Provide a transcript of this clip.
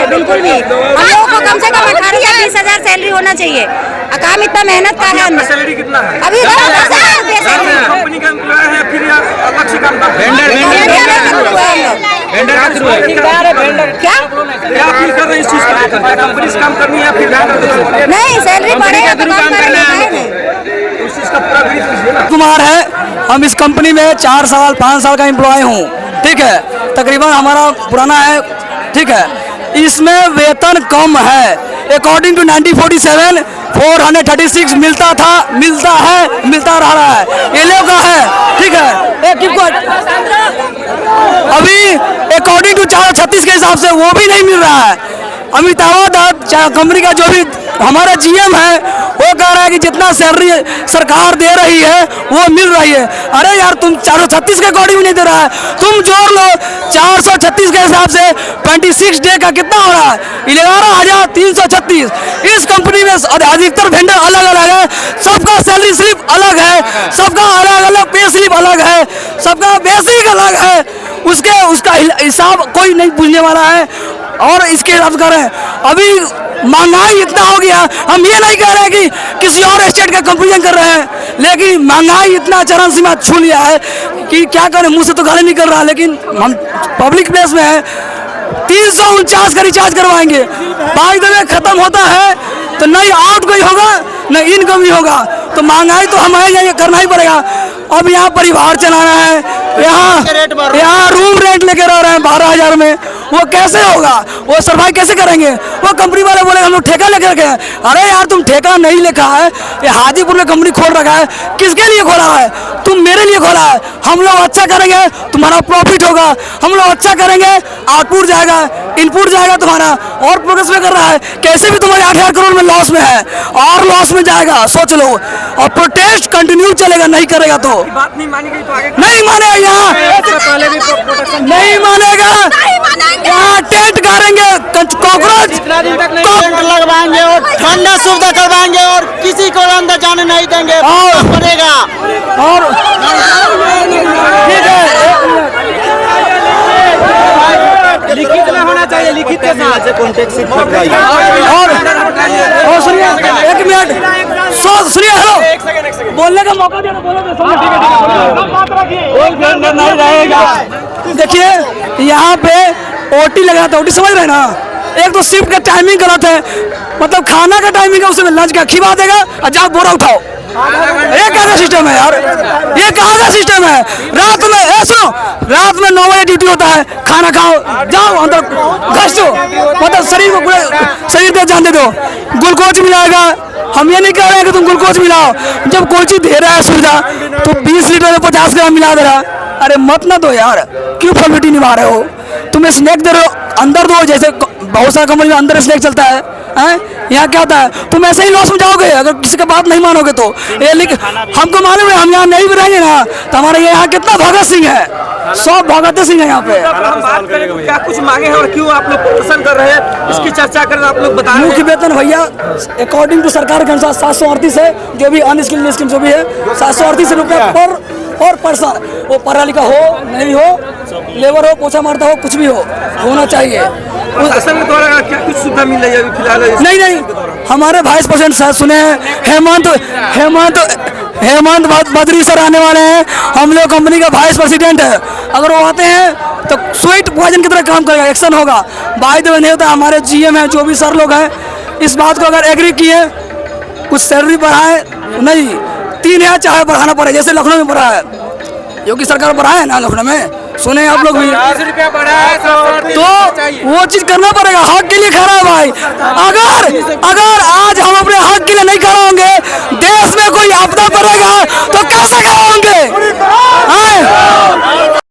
चाहिए बिल्कुल भी। हम लोगों को कम से कम 18 या 20,000 सैलरी होना चाहिए। काम इतना मेहनत का है। सैलरी कितना है? अभी कंपनी का एम्प्लॉय है फिर अलग से काम करते हैं? क्या फील कर रहे हैं इस चीज को? कंपनी से काम करनी है फिर नहीं, सैलरी बढ़ेगा तो काम करेंगे। कुमार है, हम इस कंपनी में 4 साल 5 साल का एम्प्लॉय हूँ, ठीक है। तकरीबन हमारा पुराना है, ठीक है। इसमें वेतन कम है। अकॉर्डिंग टू 1947 436 मिलता था, मिलता है, मिलता रहा है। ये लोग का है, ठीक है। अभी अकॉर्डिंग टू 436 के हिसाब से वो भी नहीं मिल रहा है। अमिताभ दत्त कंपनी का जो भी हमारा जीएम है वो कह रहा है कि जितना सैलरी सरकार दे रही है वो मिल रही है। अरे यार, तुम 436 के अकॉर्डिंग नहीं दे रहा है, तुम जोड़ लो 436 के हिसाब से 26 डे का कितना हो रहा है? 11,336। इस कंपनी में अधिकतर वेंडर अलग अलग है, सबका सैलरी स्लिप अलग है, सबका अलग अलग पे स्लिप अलग है, सबका बेसिक अलग है। उसका हिसाब कोई नहीं पूछने वाला है। और इसके हिसाब से करें, अभी महंगाई इतना हो गया, हम ये नहीं कह रहे कि किसी और स्टेट का कंपेरिजन कर रहे हैं, लेकिन महंगाई इतना चरम सीमा छू लिया है कि क्या करें, मुंह से तो गाली निकल रहा है। लेकिन हम पब्लिक प्लेस में है, 349 का रिचार्ज करवाएंगे, बाई द वे खत्म होता है तो नहीं आउट कोई होगा न इनकम ही होगा, तो महंगाई तो हमें करना ही पड़ेगा। अब यहाँ परिवार चलाना है, यहाँ रूम रेंट लेके रह रहे हैं 12,000 में, वो कैसे होगा? वो सर्वाइव कैसे करेंगे? वो कंपनी वाले बोले हम लोग ठेका लेकर गए। अरे यार, तुम ठेका नहीं लिखा है, ये हाजीपुर में कंपनी खोल रखा है, किसके लिए खोला है? तुम मेरे लिए खोला है। हम लोग अच्छा करेंगे तुम्हारा प्रॉफिट होगा, हम लोग अच्छा करेंगे आउटपुट जाएगा, इनपुट जाएगा तुम्हारा, और प्रोग्रेस में कर रहा है। कैसे भी तुम्हारे 8,000 करोड़ में लॉस में है और लॉस में जाएगा, सोच लो। और प्रोटेस्ट कंटिन्यू चलेगा, नहीं करेगा तो बात नहीं मानेगी तो आगे नहीं मानेगा। यहाँ नहीं मानेगा, यहाँ टेंट गाड़ेंगे, कॉकरोच टेंट लगवाएंगे और ठंडा सुविधा करवाएंगे और किसी को अंदर जाने नहीं देंगे पड़ेगा। और ठीक है, लिखित में होना चाहिए, लिखित के साथ और सुनिए 1 मिनट, सुनिए, हेलो, बोलने का मौका दे, नहीं रहेगा। देखिए, यहाँ पे ओटी लगा था, ओटी समझ रहे हैं ना? एक तो शिफ्ट का टाइमिंग गलत है, मतलब खाना का टाइमिंग है, उसमें लंच का खिला देगा और जाओ बोरा उठाओ। ये कैसा सिस्टम है यार? ये कहाँ का सिस्टम है? रात में सुनो, रात में 9 बजे ड्यूटी होता है, खाना खाओ, जाओ अंदर घस दो, मतलब शरीर को पूरे शरीर पे जान दे दो। ग्लूकोज मिलाएगा, हम ये नहीं कह रहे हैं कि तुम ग्लूकोज मिलाओ, जब कोई चीज दे रहा है सुविधा तो 20 लीटर में 50 ग्राम मिला दे रहा। अरे मत ना दो यार, क्यों फॉर्मेलिटी निभा रहे हो? तुम्हें स्नैक दे रहे हो, अंदर दो, जैसे बहुत सारे कंपनी में अंदर स्नैक चलता है। यहाँ क्या होता है, तुम ऐसे ही लॉस में जाओगे अगर किसी का बात नहीं मानोगे तो। ये लेकिन हमको मालूम है, हम यहाँ नहीं भी रहेंगे ना तो हमारे यहाँ कितना भगत सिंह है, 100 भगत सिंह है यहाँ पे। हम बात करें तो क्या कुछ मांगे हैं और क्यों आप लोग प्रदर्शन कर रहे हैं, इसकी चर्चा कर आप लोग बताएं। मुख्य वेतन भैया अकॉर्डिंग टू सरकार के अनुसार 738 है, जो भी अनस्किल्ड स्कीम जो भी है 738 रुपये पर पर्सन, वो पढ़ा लिखा हो नहीं हो, लेबर हो, पोछा मारता हो, कुछ भी हो, होना चाहिए। प्रशासन के द्वारा क्या कुछ सुविधा मिल रही है अभी फिलहाल? नहीं, हमारे वाइस प्रेसिडेंट सर सुने हैं, हेमंत बद्री सर आने वाले हैं, हम लोग कंपनी का वाइस प्रेसिडेंट है। अगर वो आते हैं तो स्वीट पॉइजन की तरह काम करेगा, एक्शन होगा। बाय द वे नहीं होता, हमारे जीएम हैं, जो भी सर लोग हैं, इस बात को अगर एग्री किए, कुछ सैलरी बढ़ाए, नहीं 3,000 चाहे बढ़ाना पड़े, जैसे लखनऊ में बढ़ा है, योगी सरकार बढ़ाए ना लखनऊ में, सुने आप लोग भी, तो वो चीज करना पड़ेगा। हक के लिए खड़ा है भाई। अगर आज हम अपने हक के लिए